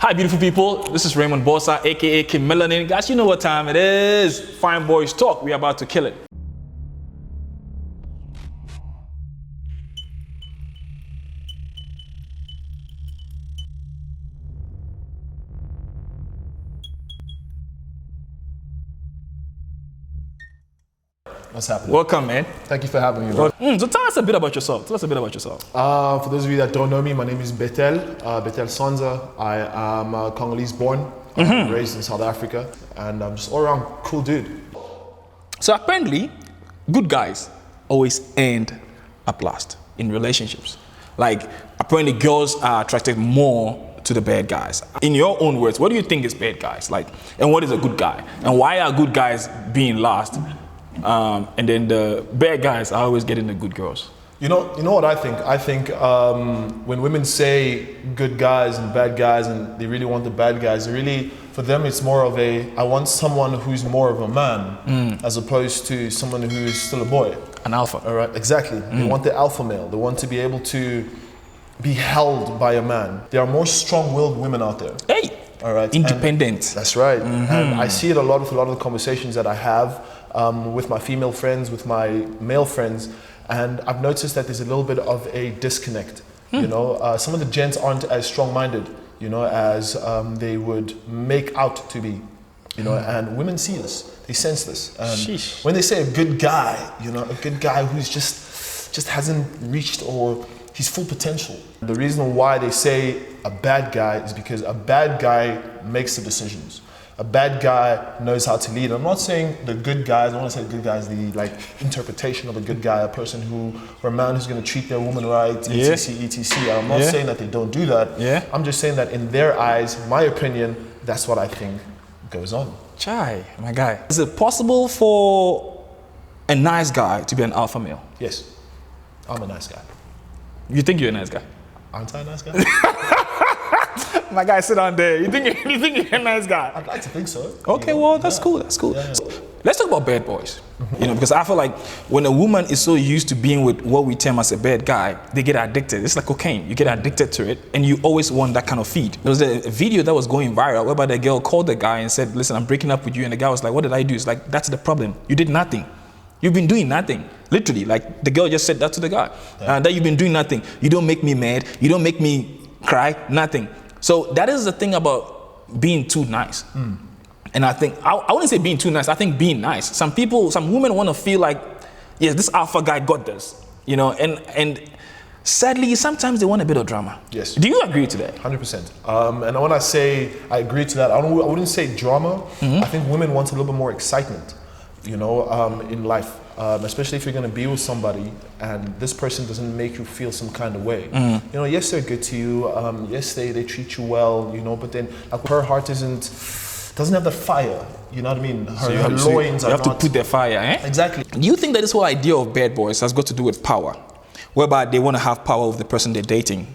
Hi, beautiful people. This is Raymond Bossa, aka Kim Melanin. Guys, you know what time it is. Fine Boys Talk. We're about to kill it. What's happening? Welcome, man. Thank you for having me, bro. So tell us a bit about yourself. For those of you that don't know me, my name is Betel Sanza. I am Congolese born, raised in South Africa, and I'm just all around cool dude. So apparently, good guys always end up last in relationships. Like, apparently girls are attracted more to the bad guys. In your own words, what do you think is bad guys? Like, and what is a good guy? And why are good guys being last? And then the bad guys are always getting the good girls. You know what I think? I think when women say good guys and bad guys, and they really want the bad guys, really for them it's more of I want someone who's more of a man, as opposed to someone who is still a boy. An alpha. All right, exactly. They want the alpha male. They want to be able to be held by a man. There are more strong-willed women out there. Hey. All right. Independent. That's right. And I see it a lot with a lot of the conversations that I have with my female friends, with my male friends, and I've noticed that there's a little bit of a disconnect. You know, some of the gents aren't as strong-minded, you know, as they would make out to be. You know, and women see this, they sense this. And when they say a good guy, you know, a good guy who's just hasn't reached or he's full potential. The reason why they say a bad guy is because a bad guy makes the decisions. A bad guy knows how to lead. I'm not saying the good guys, I don't want to say the good guys, the interpretation of a good guy, a person or a man who's going to treat their woman right, etc. I'm not saying that they don't do that. Yeah. I'm just saying that in their eyes, my opinion, that's what I think goes on. Chai, my guy. Is it possible for a nice guy to be an alpha male? Yes, I'm a nice guy. You think you're a nice guy? Aren't I a nice guy? My guy, sit down there. You think you're a nice guy? I'd like to think so. Okay, well, that's cool. That's cool. Yeah. So, let's talk about bad boys. You know, because I feel like when a woman is so used to being with what we term as a bad guy, they get addicted. It's like cocaine. You get addicted to it, and you always want that kind of feed. There was a video that was going viral whereby the girl called the guy and said, "Listen, I'm breaking up with you," and the guy was like, "What did I do?" It's like, that's the problem. You did nothing. You've been doing nothing. Literally, like the girl just said that to the guy. That you've been doing nothing. You don't make me mad. You don't make me cry. Nothing. So that is the thing about being too nice. And I think, I wouldn't say being too nice, I think being nice. Some women want to feel like, yes, this alpha guy got this, you know, and sadly, sometimes they want a bit of drama. Yes. Do you agree to that? 100%. And when I say I agree to that, I wouldn't say drama. I think women want a little bit more excitement, you know, in life. Especially if you're going to be with somebody and this person doesn't make you feel some kind of way. You know, yes, they're good to you. Yes, they treat you well, you know, but then like, her heart doesn't have the fire. You know what I mean? Her loins are not... You have to put their fire, eh? Exactly. Do you think that this whole idea of bad boys has got to do with power? Whereby they want to have power over the person they're dating?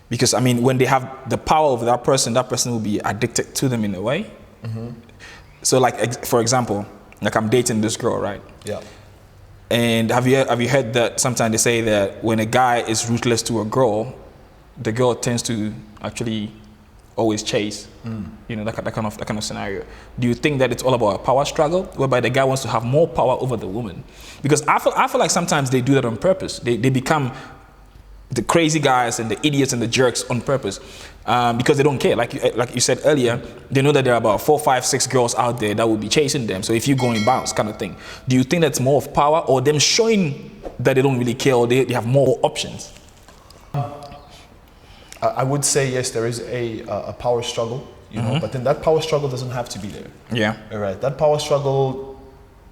Because, I mean, when they have the power over that person will be addicted to them in a way. So, like, for example, like I'm dating this girl, right? Yeah. And have you heard that sometimes they say that when a guy is ruthless to a girl, the girl tends to actually always chase. You know, that kind of scenario. Do you think that it's all about a power struggle, whereby the guy wants to have more power over the woman? Because I feel like sometimes they do that on purpose. They become the crazy guys and the idiots and the jerks on purpose, because they don't care. Like you said earlier, they know that there are about 4, 5, 6 girls out there that will be chasing them. So if you go in bounds, kind of thing. Do you think that's more of power, or them showing that they don't really care, or they have more options? I would say yes, there is a power struggle, you know, but then that power struggle doesn't have to be there. Yeah. All right. That power struggle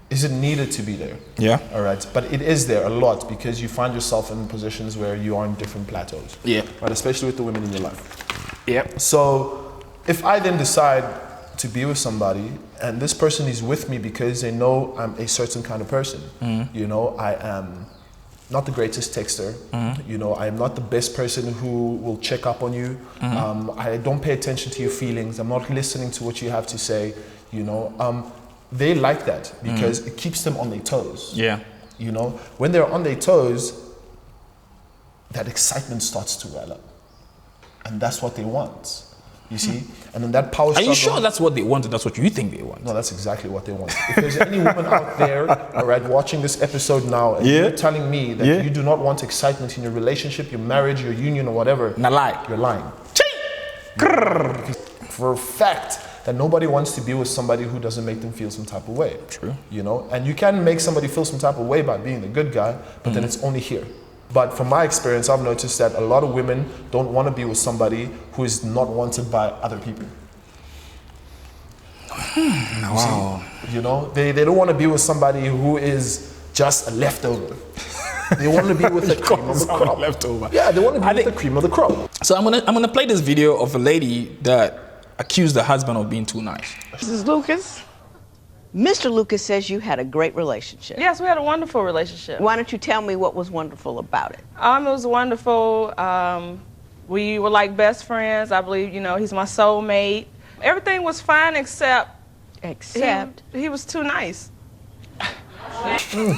isn't needed to be there. Yeah. All right. But it is there a lot because you find yourself in positions where you are in different plateaus. Yeah. Right. Especially with the women in your life. Yeah. So if I then decide to be with somebody and this person is with me because they know I'm a certain kind of person, you know, I am not the greatest texter, you know, I am not the best person who will check up on you. I don't pay attention to your feelings. I'm not listening to what you have to say, you know. They like that because it keeps them on their toes. Yeah. You know, when they're on their toes, that excitement starts to well up. And that's what they want, you see? And then that power Are struggle. you sure that's what they want, or that's what you think they want? No, that's exactly what they want. If there's any woman out there, all right, watching this episode now, and you're telling me that you do not want excitement in your relationship, your marriage, your union, or whatever, Nah, lie. you're lying. For a fact that nobody wants to be with somebody who doesn't make them feel some type of way. True. You know, and you can make somebody feel some type of way by being the good guy, but then it's only here. But from my experience, I've noticed that a lot of women don't want to be with somebody who is not wanted by other people. Wow. You know, they don't want to be with somebody who is just a leftover. They want to be with the cream of the crop. Leftover. Yeah, they want to be with the cream of the crop. So I'm gonna play this video of a lady that accused the husband of being too nice. Mrs. Lucas, Mr. Lucas says you had a great relationship. Yes, we had a wonderful relationship. Why don't you tell me what was wonderful about it? It was wonderful. We were like best friends. I believe, you know, he's my soulmate. Everything was fine except he was too nice. See,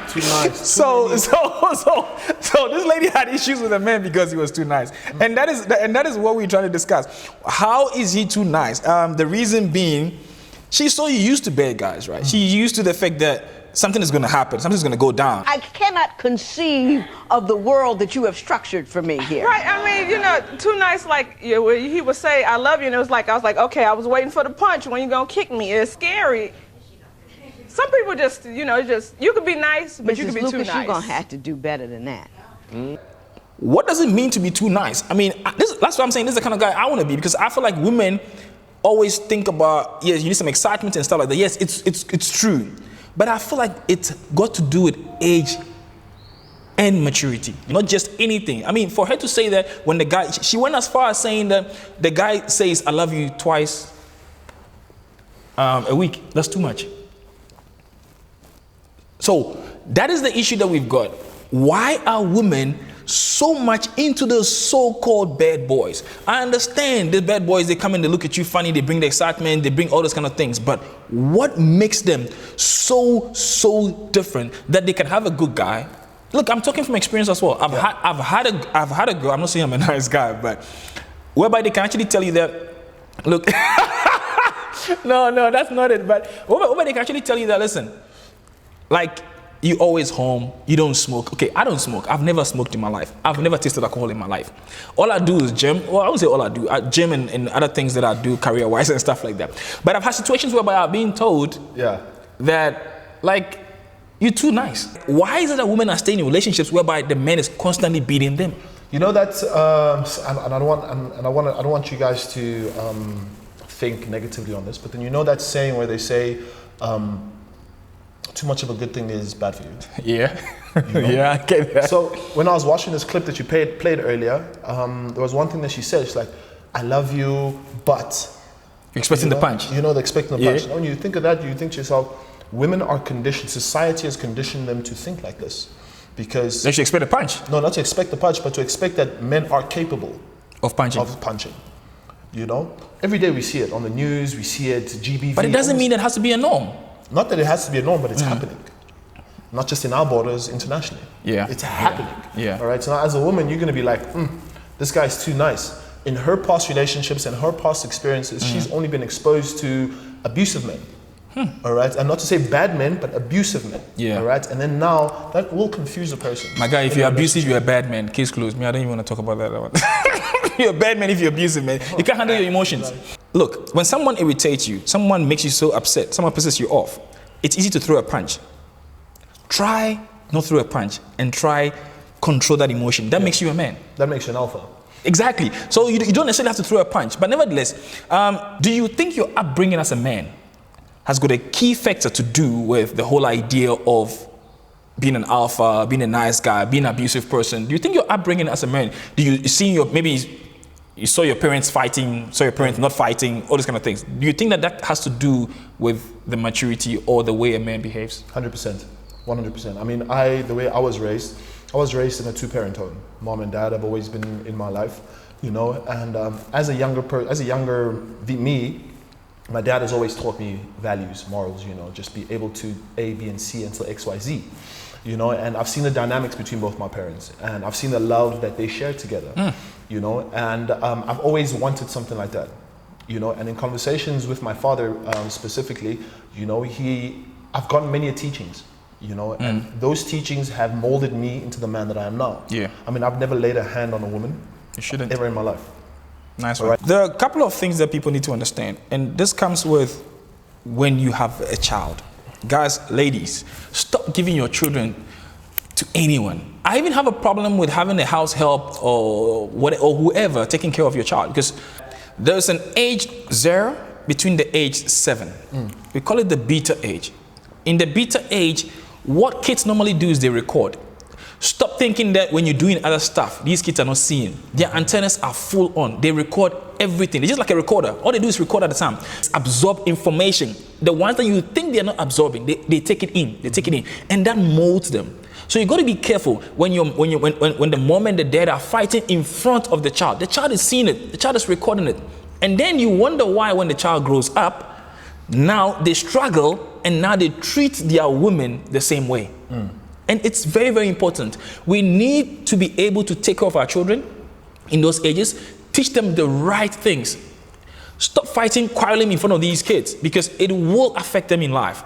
too nice. So this lady had issues with a man because he was too nice, and that is what we're trying to discuss. How is he too nice? The reason being, she's so used to bad guys, right? She's used to the fact that something is going to happen, something's going to go down. I cannot conceive of the world that you have structured for me here. Right, I mean, you know, too nice, like, he would say, I love you, and it was like, I was like, okay, I was waiting for the punch. When you going to kick me? It's scary. Some people just, you know, you could be nice, but Mrs. you could be Lucas, too nice. you're going to have to do better than that. What does it mean to be too nice? I mean, that's what I'm saying. This is the kind of guy I want to be, because I feel like women always think about, yes, you need some excitement and stuff like that. Yes, it's true. But I feel like it's got to do with age and maturity, not just anything. I mean, for her to say that when the guy, she went as far as saying that the guy says, I love you twice a week. That's too much. So that is the issue that we've got. Why are women so much into those so-called bad boys? I understand the bad boys, they come in, they look at you funny, they bring the excitement, they bring all those kind of things. But what makes them so different that they can have a good guy? Look, I'm talking from experience as well. I've had a girl, I'm not saying I'm a nice guy, but whereby they can actually tell you that, look, no, that's not it. But whereby they can actually tell you that, listen, like, you always home, you don't smoke. Okay, I don't smoke. I've never smoked in my life. I've never tasted alcohol in my life. All I do is gym. Well, I would say all I do. I gym and other things that I do career-wise and stuff like that. But I've had situations whereby I've been told that, like, you're too nice. Why is it that women are staying in relationships whereby the man is constantly beating them? You know that, and I don't want you guys to think negatively on this, but then you know that saying where they say, too much of a good thing is bad for you. Yeah. You know? Yeah, I get that. So when I was watching this clip that you played earlier, there was one thing that she said. She's like, I love you, but... You're expecting the punch. You know, they're expecting the punch. When you think of that, you think to yourself, women are conditioned, society has conditioned them to think like this. Because... They should expect a punch. No, not to expect the punch, but to expect that men are capable of punching. You know? Every day we see it on the news, we see it, GBV. But it doesn't mean it has to be a norm. Not that it has to be a norm, but it's happening. Not just in our borders, internationally. Yeah. It's happening. Yeah. All right. So now as a woman, you're going to be like, this guy's too nice. In her past relationships and her past experiences, she's only been exposed to abusive men. All right. And not to say bad men, but abusive men. Yeah. All right. And then now that will confuse a person. My guy, if you're abusive, you're a bad man. Case closed. Me, I don't even want to talk about that. You're a bad man if you're abusive, man. You can't handle your emotions. Look, when someone irritates you, someone makes you so upset, someone pisses you off, it's easy to throw a punch. Try not throw a punch and try control that emotion. That makes you a man. That makes you an alpha. Exactly. So you don't necessarily have to throw a punch. But nevertheless, do you think your upbringing as a man has got a key factor to do with the whole idea of being an alpha, being a nice guy, being an abusive person? Do you think your upbringing as a man, do you see maybe you saw your parents fighting, saw your parents not fighting, all these kind of things. Do you think that has to do with the maturity or the way a man behaves? 100%. 100%. I mean, the way I was raised in a two-parent home. Mom and dad have always been in my life, you know. And as a younger me, my dad has always taught me values, morals, you know, just be able to A, B, and C until X, Y, Z, you know, and I've seen the dynamics between both my parents, and I've seen the love that they share together, you know, and I've always wanted something like that, you know, and in conversations with my father specifically, you know, I've gotten many teachings, you know, and those teachings have molded me into the man that I am now. Yeah. I mean, I've never laid a hand on a woman. You shouldn't. Ever in my life. Nice one. Right. There are a couple of things that people need to understand, and this comes with when you have a child. Guys, ladies, stop giving your children to anyone. I even have a problem with having a house help or whoever taking care of your child, because there's an age 0 between the age 7. We call it the beta age. In the beta age, what kids normally do is they record. Stop thinking that when you're doing other stuff, these kids are not seeing. Their antennas are full on. They record everything. They're just like a recorder. All they do is record at the time. Absorb information. The ones that you think they're not absorbing, they take it in. They take it in. And that molds them. So you got to be careful when the mom and the dad are fighting in front of the child is seeing it. The child is recording it. And then you wonder why when the child grows up, now they struggle and now they treat their women the same way. And it's very, very important. We need to be able to take care of our children in those ages, teach them the right things. Stop fighting, quarreling in front of these kids, because it will affect them in life.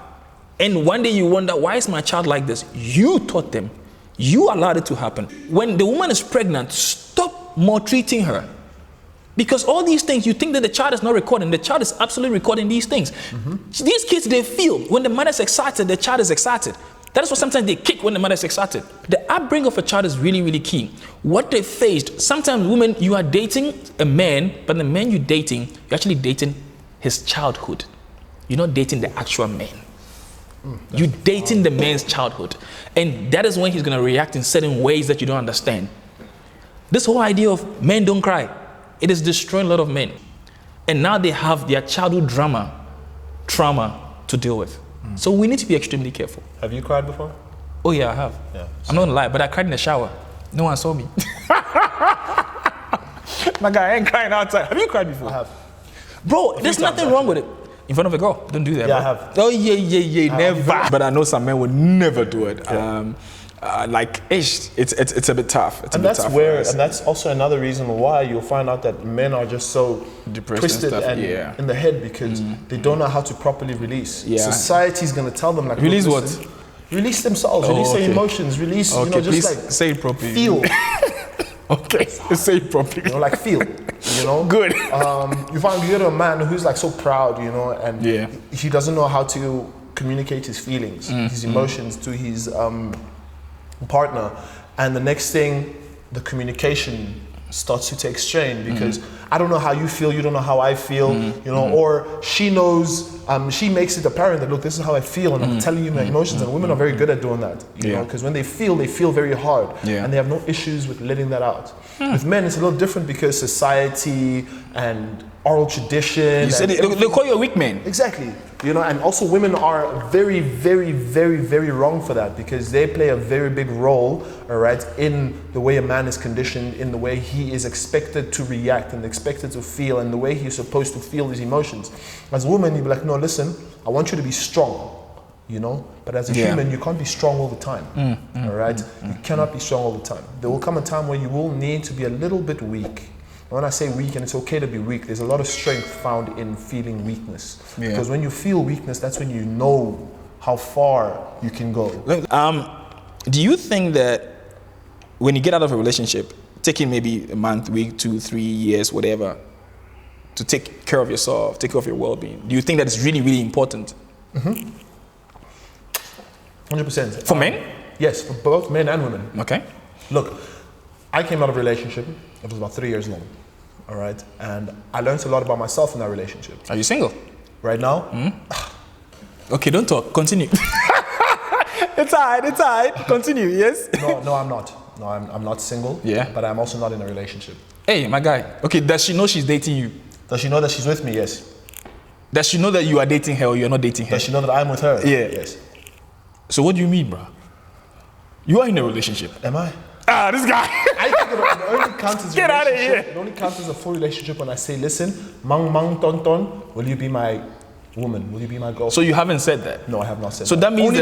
And one day you wonder, why is my child like this? You taught them. You allowed it to happen. When the woman is pregnant, stop maltreating her. Because all these things, you think that the child is not recording. The child is absolutely recording these things. These kids, they feel when the mother is excited, the child is excited. That is why sometimes they kick when the mother is excited. The upbringing of a child is really, really key. What they faced, sometimes women, you are dating a man, but the man you're dating, you're actually dating his childhood. You're not dating the actual man. You're dating the man's childhood. And that is when he's going to react in certain ways that you don't understand. This whole idea of men don't cry, it is destroying a lot of men. And now they have their childhood trauma to deal with. So we need to be extremely careful. Have you cried before? Oh yeah, I have. Yeah, I'm not gonna lie, but I cried in the shower. No one saw me. My guy, I ain't crying outside. Have you cried before? I have. Bro, there's nothing wrong with it. In front of a girl, don't do that. Yeah, bro. I have. Oh yeah, never. But I know some men would never do it. Yeah. It's a bit tough. And that's also another reason why you'll find out that men are just so depressed twisted and in the head, because they don't know how to properly release. Yeah. Society's gonna tell them, like, release look, what? listen, release themselves, release their emotions, release, Okay, you know, just please like say it properly. feel. Okay, say it properly. You know, like feel. You know, Good. You find you get a man who's like so proud, you know, and he doesn't know how to communicate his feelings, his emotions to his partner, and the next thing, the communication starts to take strain, because I don't know how you feel, you don't know how I feel, you know, or she knows, she makes it apparent that, look, this is how I feel, and I'm telling you my emotions, and women are very good at doing that, you know, because when they feel very hard, and they have no issues with letting that out. With men, it's a little different, because society and oral tradition. You said they call you a weak man. Exactly. You know, and also women are very, very, very, very wrong for that, because they play a very big role, all right, in the way a man is conditioned, in the way he is expected to react and expected to feel, and the way he's supposed to feel his emotions. As a woman, you'd be like, no, listen, I want you to be strong, you know, but as a human, you can't be strong all the time, all right? You cannot be strong all the time. There will come a time where you will need to be a little bit weak. When I say weak, and it's okay to be weak, there's a lot of strength found in feeling weakness. Because when you feel weakness, that's when you know how far you can go. Do you think that when you get out of a relationship, taking maybe a month, week, 2, 3 years, whatever, to take care of yourself, take care of your well-being, do you think that it's really, really important? 100%. For men? Yes, for both men and women. Okay. Look, I came out of a relationship. It was about 3 years long. All right. And I learned a lot about myself in that relationship. Are you single? Right now? Okay, don't talk. Continue. It's alright. Continue, yes? No, I'm not. No, I'm not single. Yeah. But I'm also not in a relationship. Hey, my guy. Okay, does she know she's dating you? Does she know that she's with me? Yes. Does she know that you are dating her or you're not dating her? Does she know that I'm with her? Yeah. Yes. So what do you mean, bro? You are in a relationship. Am I? This guy. I think it only counts as Get out of relationship. here. It only counts as a full relationship when I say, listen, mang ton ton, will you be my woman? Will you be my girl? So you haven't said that? No, I have not said So that means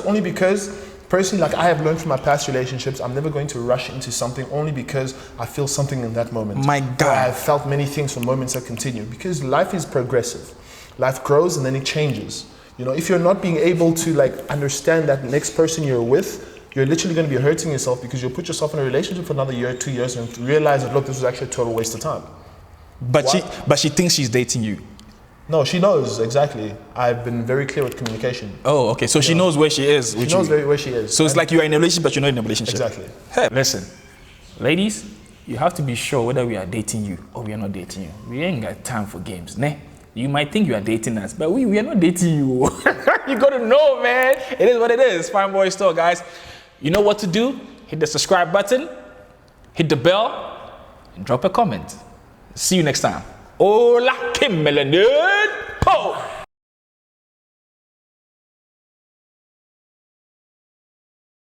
only because Personally, like I have learned from my past relationships, I'm never going to rush into something only because I feel something in that moment. My Or God. I've felt many things for moments that continue, because life is progressive. Life grows and then it changes. You know, if you're not being able to like understand that next person you're with, you're literally going to be hurting yourself, because you'll put yourself in a relationship for another year, 2 years, and realize that, look, this was actually a total waste of time. But she thinks she's dating you. No, she knows exactly. I've been very clear with communication. Oh, okay. So she knows where she is. She knows where she is. So it's like you're in a relationship, but you're not in a relationship. Exactly. Hey, listen, ladies, you have to be sure whether we are dating you or we are not dating you. We ain't got time for games, ne? You might think you are dating us, but we are not dating you. You gotta know, man. It is what it is. Fine Boy Store, guys. You know what to do? Hit the subscribe button, hit the bell, and drop a comment. See you next time. Hola, Kim Melanin. Po!